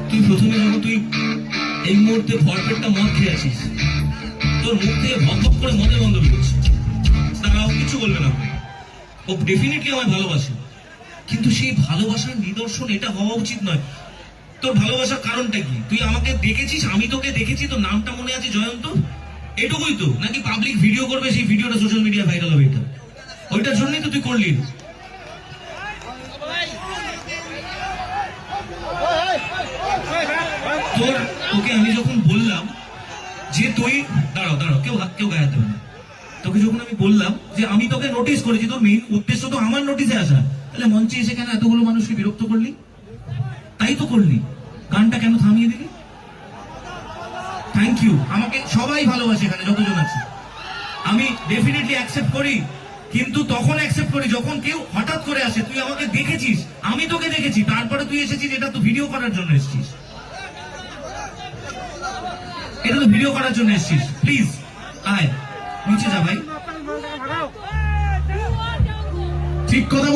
তুই প্রথমে যখন তুই এই মুহূর্তে ভরপেটটা মদ খেয়ে আছিস, তোর মুখ থেকে ভক ভক করে মদের গন্ধ বেরোচ্ছে, তারাও কিছু বলবে না। ও ডেফিনেটলি আমায় ভালোবাসে, কিন্তু সেই ভালোবাসার নিদর্শন এটা হওয়া উচিত নয়। তোর ভালোবাসার কারণটা কি? তুই আমাকে দেখেছিস, আমি তোকে দেখেছি, তোর নামটা মনে আছে জয়ন্ত, এটুকুই তো? নাকি পাবলিক ভিডিও করবে, সেই ভিডিওটা সোশ্যাল মিডিয়া ভাইরাল হবে, এটা ওইটার জন্যই তো তুই করলি। তোকে আমি যখন বললাম যে তুই দাঁড়াও দাঁড়াও, কেউ গায়ে দেবে না, তোকে যখন আমি বললাম যে আমি তোকে নোটিস করেছি, তোর মেইন উদ্দেশ্য তো আমার নোটিসে আসা, তাহলে মঞ্চে এসে কেন এতগুলো মানুষকে বিরক্ত করলি? তাই তো করলি, গানটা কেন থামিয়ে দিলি? থ্যাংক ইউ, আমাকে সবাই ভালোবাসে এখানে যতজন আছে, আমি ডেফিনেটলি অ্যাকসেপ্ট করি, কিন্তু তখন অ্যাকসেপ্ট করি যখন কেউ হঠাৎ করে আসে। তুই আমাকে দেখেছিস, আমি তোকে দেখেছি, তারপরে তুই এসেছিস, এটা তো ভিডিও করার জন্য এসেছিস, এটা তো ভিডিও করার জন্য এসেছিস। প্লিজ আয় নিচে যা ভাই, ঠিক কথা।